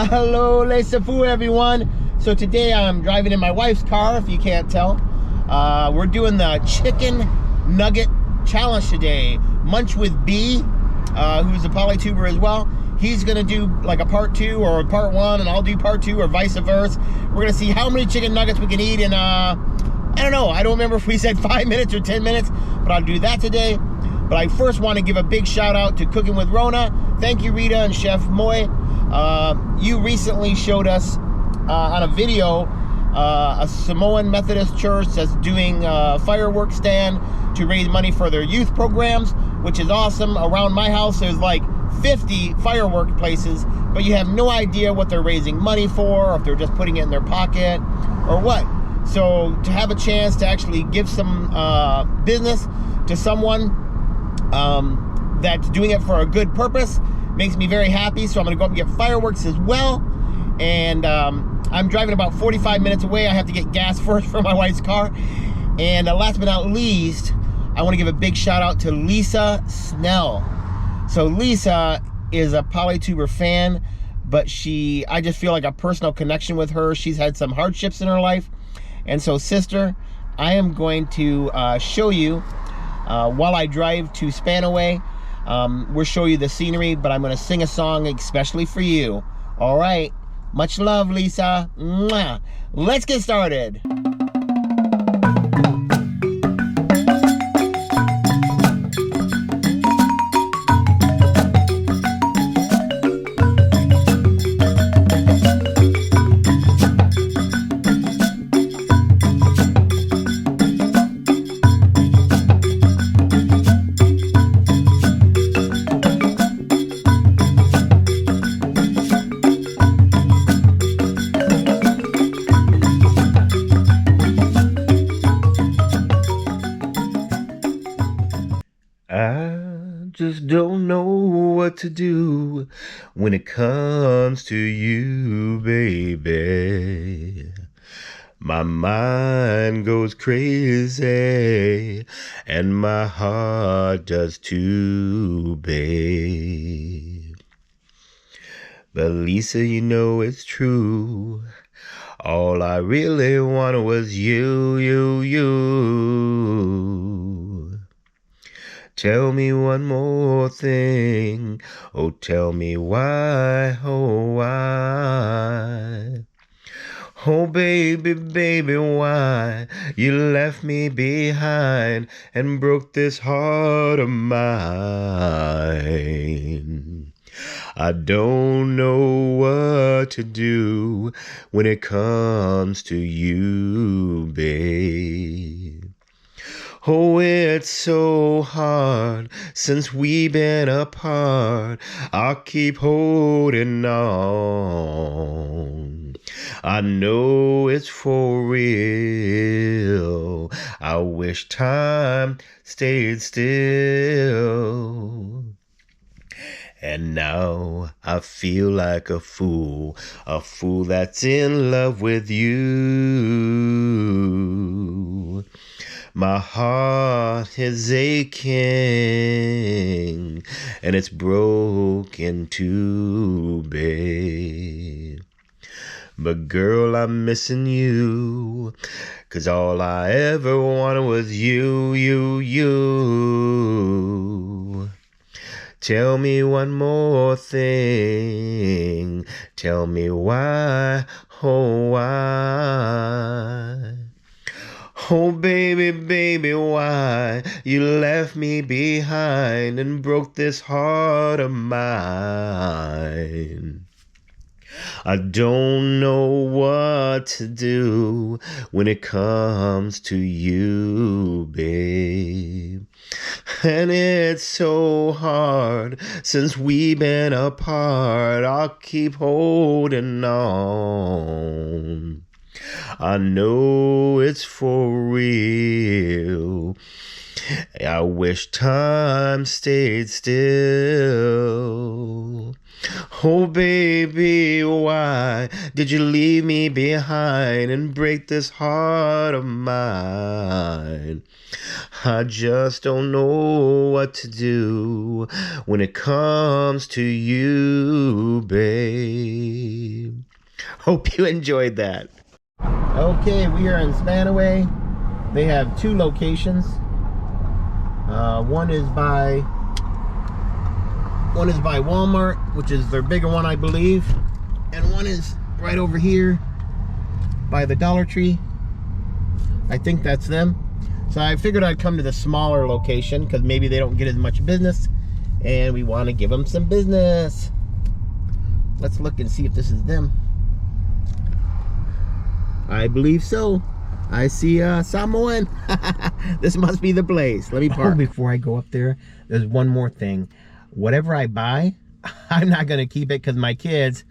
Mahalo le sapu, everyone. So today I'm driving in my wife's car, if you can't tell. We're doing the chicken nugget challenge today. Munch with B, who's a polytuber as well. He's gonna do like a part 2 or part 1, and I'll do part 2 or vice versa. We're gonna see how many chicken nuggets we can eat in, I don't know, I don't remember if we said 5 minutes or 10 minutes, but I'll do that today. But I first want to give a big shout out to Cooking with Rona. Thank you, Rita and Chef Moy. You recently showed us on a video a Samoan Methodist church that's doing a firework stand to raise money for their youth programs, which is awesome. Around my house there's like 50 firework places, but you have no idea what they're raising money for, or if they're just putting it in their pocket or what. So to have a chance to actually give some business to someone that's doing it for a good purpose makes me very happy. So I'm gonna go up and get fireworks as well. And I'm driving about 45 minutes away. I have to get gas first for my wife's car. And last but not least, I want to give a big shout out to Lisa Snell. So Lisa is a polytuber fan, but I just feel like a personal connection with her. She's had some hardships in her life. And so, sister, I am going to show you while I drive to Spanaway. We'll show you the scenery, but I'm going to sing a song especially for you. All right. Much love, Lisa. Mwah. Let's get started. I just don't know what to do when it comes to you, baby. My mind goes crazy, and my heart does too, babe. But Lisa, you know it's true. All I really wanted was you. Tell me one more thing, oh tell me why, oh why? Oh baby, baby, why you left me behind and broke this heart of mine? I don't know what to do when it comes to you, babe. Oh, it's so hard since we've been apart. I'll keep holding on. I know it's for real. I wish time stayed still. And now I feel like a fool that's in love with you. My heart is aching, and it's broken too, babe. But girl, I'm missing you, 'cause all I ever wanted was you. Tell me one more thing, tell me why, oh why? Oh baby, baby, why you left me behind and broke this heart of mine? I don't know what to do when it comes to you, babe. And it's so hard since we've been apart. I'll keep holding on. I know it's for real. I wish time stayed still. Oh baby, why did you leave me behind and break this heart of mine? I just don't know what to do when it comes to you, babe. Hope you enjoyed that. Okay, we are in Spanaway. They have 2 locations. One is by Walmart, which is their bigger one, I believe, and one is right over here by the Dollar Tree. I think that's them. So I figured I'd come to the smaller location because maybe they don't get as much business, and we want to give them some business. Let's look and see if this is them. I believe so. I see Samoan. This must be the place. Let me park. Before I go up there, there's one more thing. Whatever I buy, I'm not going to keep it because my kids,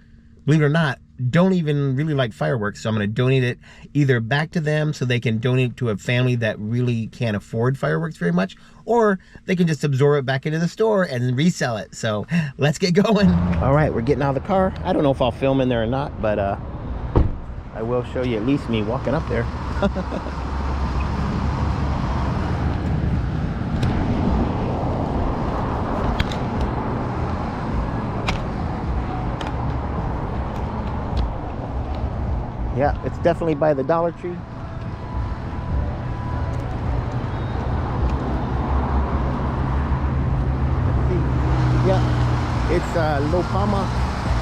believe it or not, don't even really like fireworks. So I'm going to donate it either back to them so they can donate to a family that really can't afford fireworks very much, or they can just absorb it back into the store and resell it. So let's get going. All right, we're getting out of the car. I don't know if I'll film in there or not, but I will show you at least me walking up there. Yeah, it's definitely by the Dollar Tree. Let's see. Yeah, it's Lopama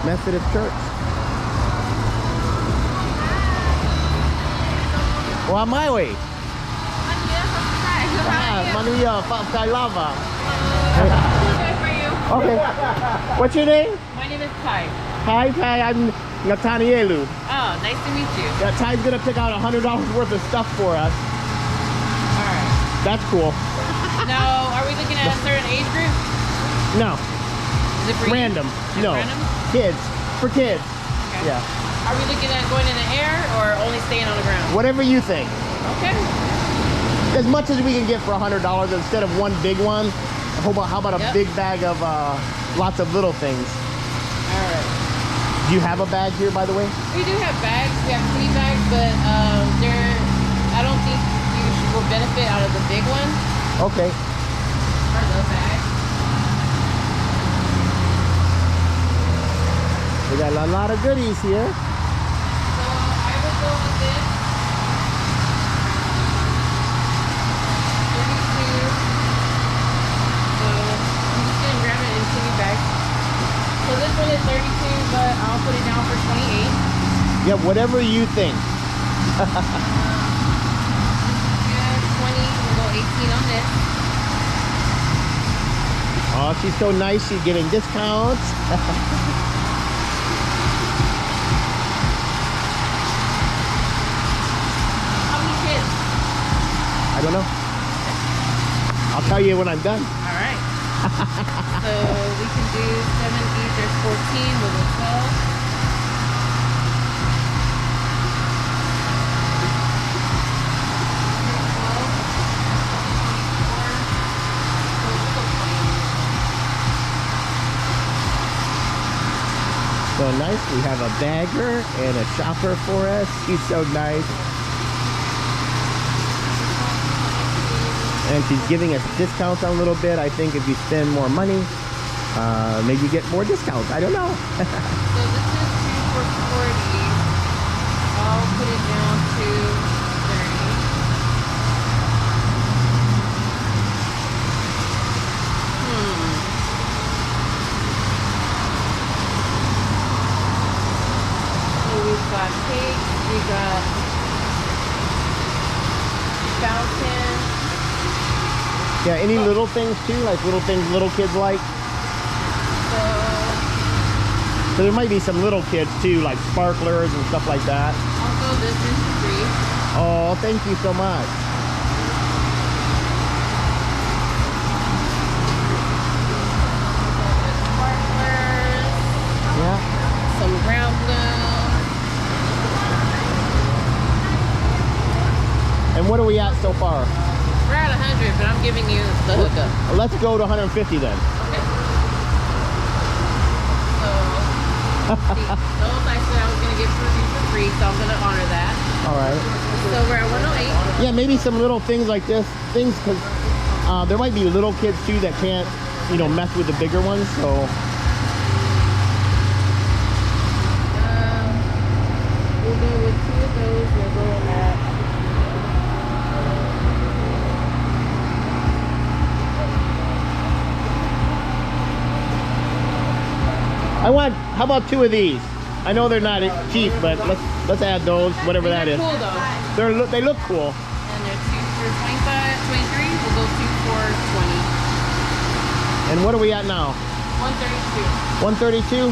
Methodist Church. Well, on my way. Manuia Kailava. Okay. What's your name? My name is Ty. Hi, Ty. I'm Nathanielu. Oh, nice to meet you. Yeah, Ty's gonna pick out $100 worth of stuff for us. All right. That's cool. Now, are we looking at a certain age group? No. Is it for random? You? No. Random? Kids. For kids. Okay. Yeah. Are we looking at going in the air or only staying on the ground? Whatever you think. Okay. As much as we can get for $100 instead of one big one. How about a big bag of lots of little things? All right. Do you have a bag here, by the way? We do have bags. We have 3 bags, but I don't think you will benefit out of the big one. Okay. Or the bag. We got a lot of goodies here. So I would go with this. 32. So I'm just gonna grab it in 2 bags. So this one is 32, but I'll put it down for 28. Yeah, whatever you think. Yeah, 20. We'll go 18 on this. Oh, she's so nice. She's giving discounts. How many kids? I don't know. I'll tell you when I'm done. All right. So we can do 7 each. There's 14. We'll go 12. So nice. We have a bagger and a shopper for us. She's so nice. And she's giving us discounts on a little bit. I think if you spend more money, maybe you get more discounts. I don't know. So this is 2 for 40. I'll put it down to 30. We've got cake, we got fountain. Yeah, any little things too, like little things little kids like. So there might be some little kids too, like sparklers and stuff like that. Also, this is free. Oh, thank you so much. Sparklers. Yeah. Some ground glue. And what are we at so far? We're at 100, but I'm giving you the hookup. Let's go to 150 then. Okay. So, those I said I was gonna give for you for free, so I'm gonna honor that. All right. So we're at 108. Yeah, maybe some little things like this, because there might be little kids too that can't, you know, mess with the bigger ones. So. We'll go with 2 of those. We'll go at. How about 2 of these? I know they're not cheap, but let's add those, whatever that is. Cool though. They look cool. And they're 2 for 25, 23. We'll go 2 for 20. And what are we at now? 132. 132.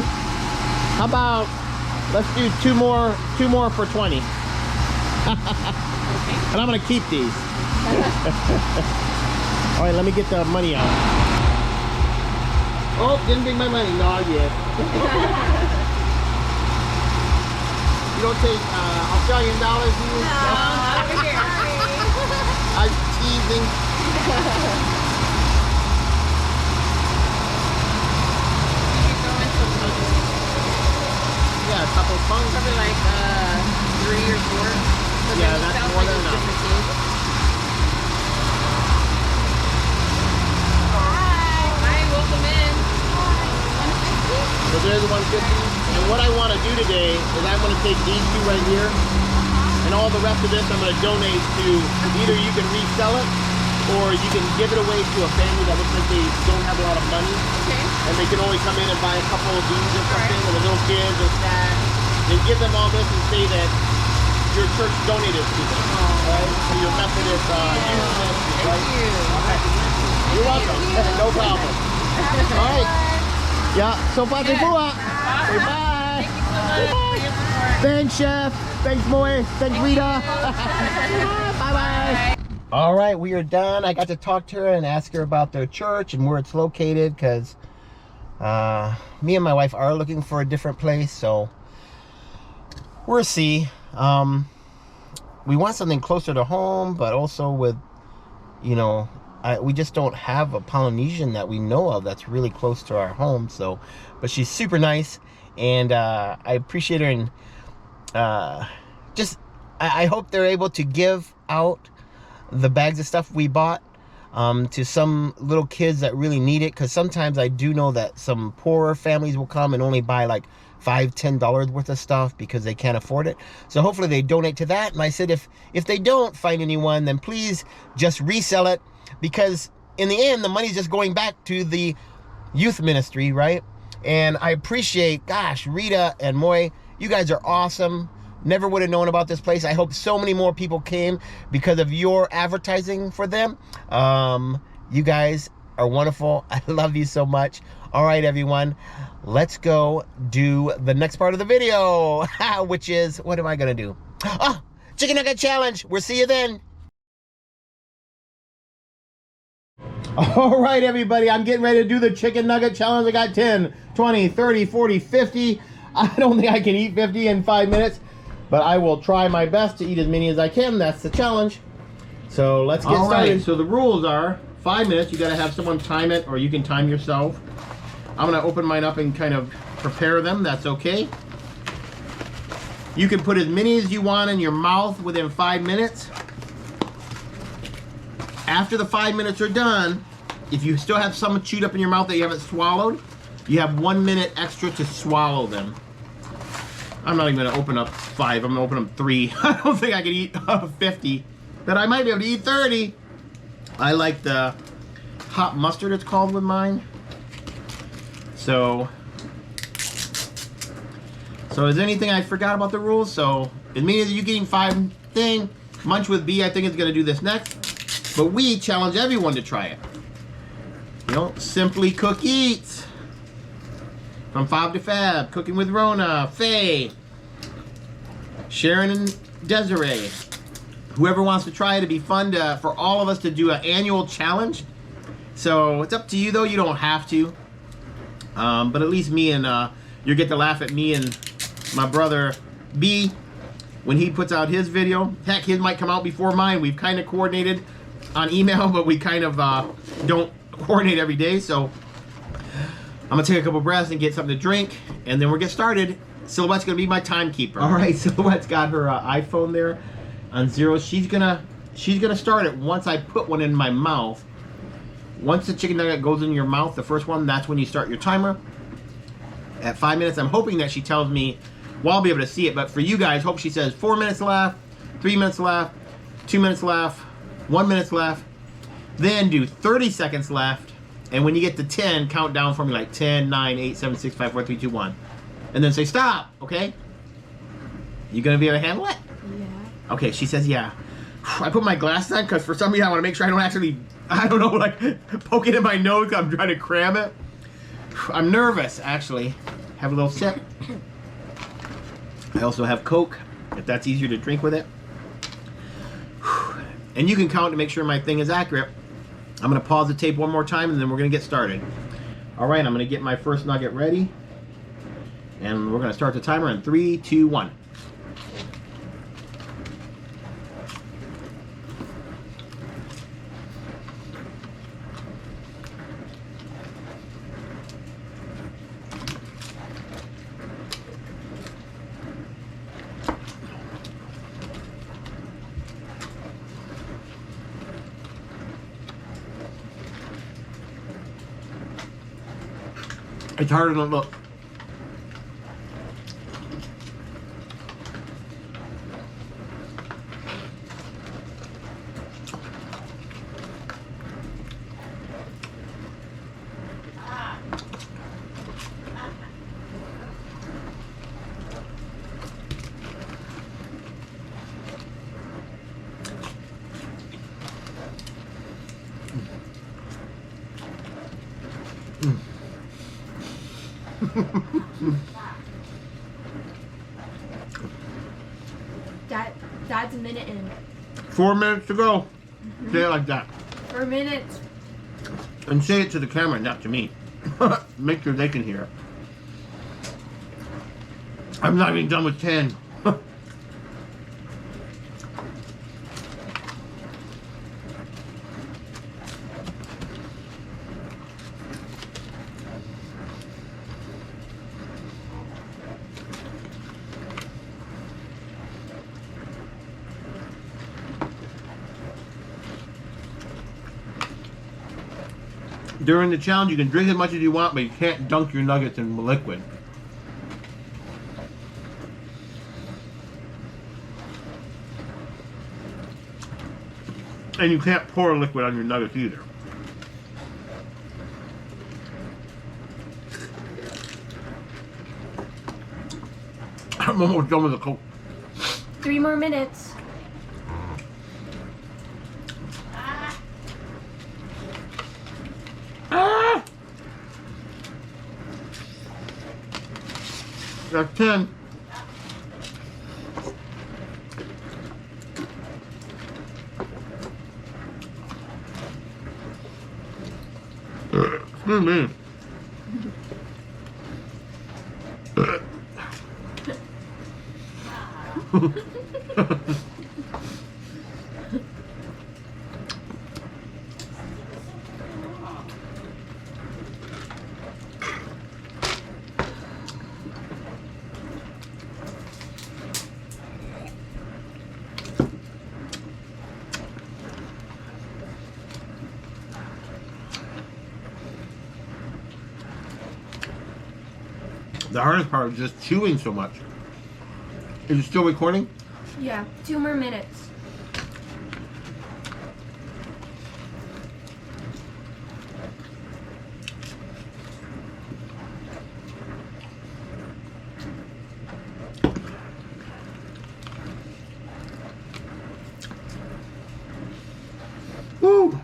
How about let's do 2 more for 20. Okay. And I'm gonna keep these. All right, let me get the money out. Oh, didn't bring my money. No, yet. You don't take Australian dollars, do you? No, not over here. I'm teasing. Yeah, a couple of funds. Probably like 3 or 4. But Yeah, then it that's sounds more like than it's enough. different too. Hi, welcome in. So there's the 150. And what I want to do today is I'm going to take these 2 right here, and all the rest of this I'm going to donate to, either you can resell it, or you can give it away to a family that looks like they don't have a lot of money, Okay. and they can only come in and buy a couple of these or something, or the little kids or snacks, and give them all this and say that your church donated to them, right? So your Methodist youth ministry, right? Thank you. You're welcome. No problem. All right. Yeah, so far so good. Bye. Thank you so much for your support. Thanks, Chef. Thanks, Moe. Thanks, Rita. Bye-bye. All right, we are done. I got to talk to her and ask her about their church and where it's located, because me and my wife are looking for a different place, so we'll see. We want something closer to home, but also with, you know, we just don't have a Polynesian that we know of that's really close to our home. So, but she's super nice, and I appreciate her, and I hope they're able to give out the bags of stuff we bought to some little kids that really need it, because sometimes I do know that some poorer families will come and only buy like $5-10 worth of stuff because they can't afford it. So hopefully they donate to that. And I said if they don't find anyone, then please just resell it, because in the end the money's just going back to the youth ministry, right? And I appreciate, gosh, Rita and Moy, you guys are awesome. Never would have known about this place. I hope so many more people came because of your advertising for them. You guys are wonderful. I love you so much. All right, everyone, let's go do the next part of the video, which is, what am I gonna do? Oh, chicken nugget challenge. We'll see you then. All right, everybody, I'm getting ready to do the chicken nugget challenge. I got 10, 20, 30, 40, 50. I don't think I can eat 50 in 5 minutes, but I will try my best to eat as many as I can. That's the challenge. So let's get started. So the rules are 5 minutes. You got to have someone time it, or you can time yourself. I'm going to open mine up and kind of prepare them. That's okay. You can put as many as you want in your mouth within 5 minutes. After the 5 minutes are done, if you still have some chewed up in your mouth that you haven't swallowed, you have 1 minute extra to swallow them. I'm not even going to open up 5. I'm going to open up 3. I don't think I can eat 50, but I might be able to eat 30. I like the hot mustard, it's called, with mine. So is there anything I forgot about the rules? So as many as you getting 5 thing. Munch with B, I think, is going to do this next. But we challenge everyone to try it. You know, Simply Cook Eats. From Fob to Fab, Cooking with Rona, Faye, Sharon and Desiree. Whoever wants to try it, it'd be fun for all of us to do an annual challenge. So it's up to you, though. You don't have to. But at least me and you get to laugh at me and my brother B when he puts out his video. Heck, his might come out before mine. We've kind of coordinated. on email, but we kind of don't coordinate every day. So I'm gonna take a couple breaths and get something to drink, and then we'll get started. Silhouette's gonna be my timekeeper. All right, Silhouette's got her iPhone there on 0. She's gonna start it once I put one in my mouth. Once the chicken nugget goes in your mouth, the first one, that's when you start your timer. At 5 minutes, I'm hoping that she tells me, well, I'll be able to see it, but for you guys, hope she says 4 minutes left, 3 minutes left, 2 minutes left, 1 minute left. Then do 30 seconds left, and when you get to 10, count down for me like 10, 9, 8, 7, 6, 5, 4, 3, 2, 1. And then say stop, okay? You gonna be able to handle it? Yeah. Okay, she says yeah. I put my glasses on because for some reason I want to make sure I don't actually, I don't know, like poke it in my nose 'cause I'm trying to cram it. I'm nervous, actually. Have a little sip. I also have Coke, if that's easier to drink with it. And you can count to make sure my thing is accurate. I'm gonna pause the tape one more time and then we're gonna get started. All right, I'm gonna get my first nugget ready. And we're gonna start the timer in 3, 2, 1. It's harder than it looks. Dad's a minute in. 4 minutes to go. Say it like that. 4 minutes. And say it to the camera, not to me. Make sure they can hear it. I'm not even done with 10. During the challenge, you can drink as much as you want, but you can't dunk your nuggets in liquid. And you can't pour liquid on your nuggets either. I'm almost done with the Coke. 3 more minutes. That's 10. Excuse me. The hardest part is just chewing so much. Is it still recording? Yeah, 2 more minutes. Woo!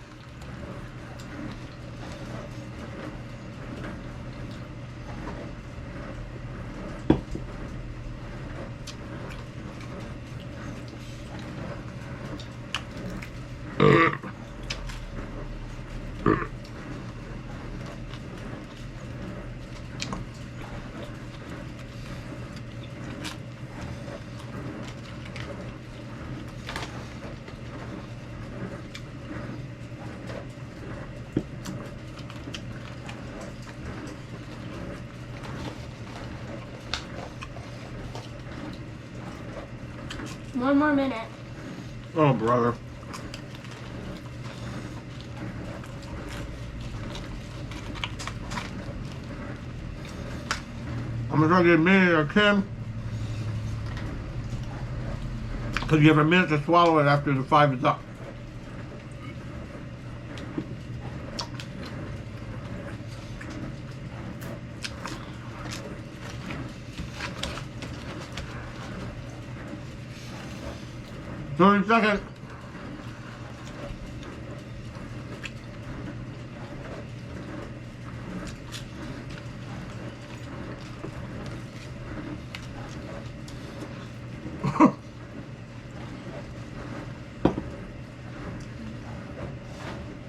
1 more minute. Oh, brother. I'm gonna try to get as many as I can. Because you have a minute to swallow it after the 5 is up. Second.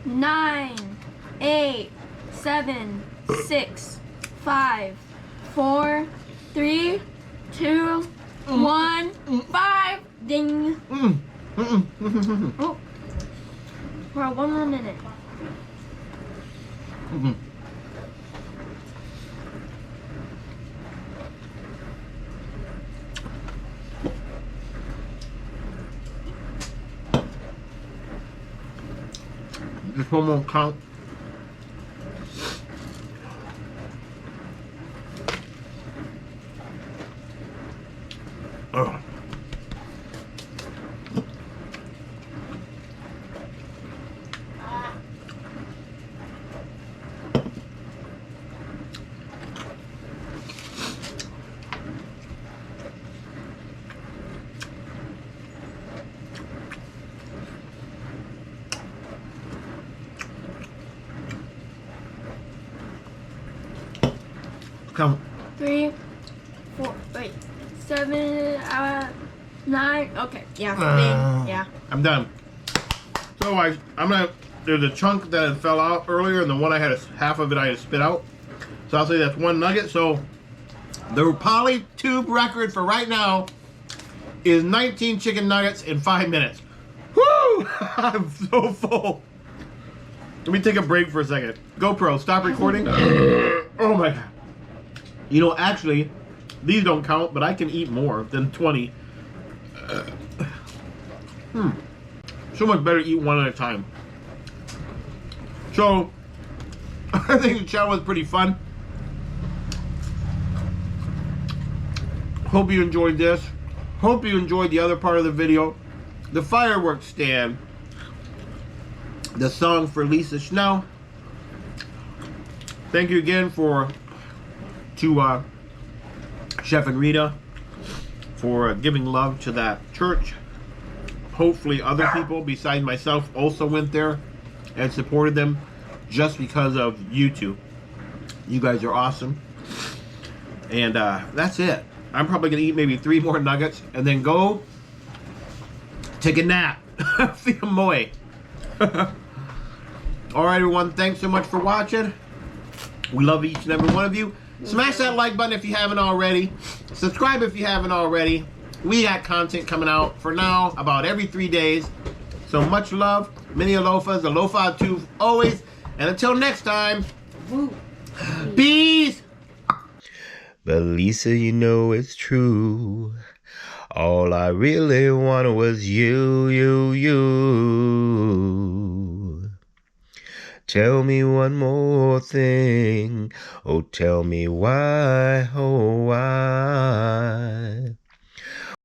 Nine, 8, 7, 6, 5, 4, 3, 2, 1, 5. Ding. Oh, we're at 1 more minute. This one won't count. Ugh. Count. 3, 4, wait, 7, 9. Okay, yeah, ding, yeah. I'm done. So I'm gonna. There's a chunk that fell out earlier, and the one I had half of it I had spit out. So I'll say that's 1 nugget. So the poly tube record for right now is 19 chicken nuggets in 5 minutes. Woo! I'm so full. Let me take a break for a second. GoPro, stop recording. Oh my god. You know, actually, these don't count, but I can eat more than 20. So much better to eat one at a time. So, I think the challenge was pretty fun. Hope you enjoyed this. Hope you enjoyed the other part of the video. The fireworks stand. The song for Lisa Schnell. Thank you again to Chef and Rita for giving love to that church. Hopefully other people besides myself also went there and supported them just because of YouTube. You guys are awesome. And that's it. I'm probably gonna eat maybe 3 more nuggets and then go take a nap. Feel moe. Alright everyone, thanks so much for watching. We love each and every one of you. Smash that like button if you haven't already. Subscribe if you haven't already. We got content coming out for now about every 3 days. So much love. Many alofas. Alofa to always. And until next time. Peace. But Lisa, you know it's true. All I really wanted was you. Tell me one more thing. Oh, tell me why, oh, why.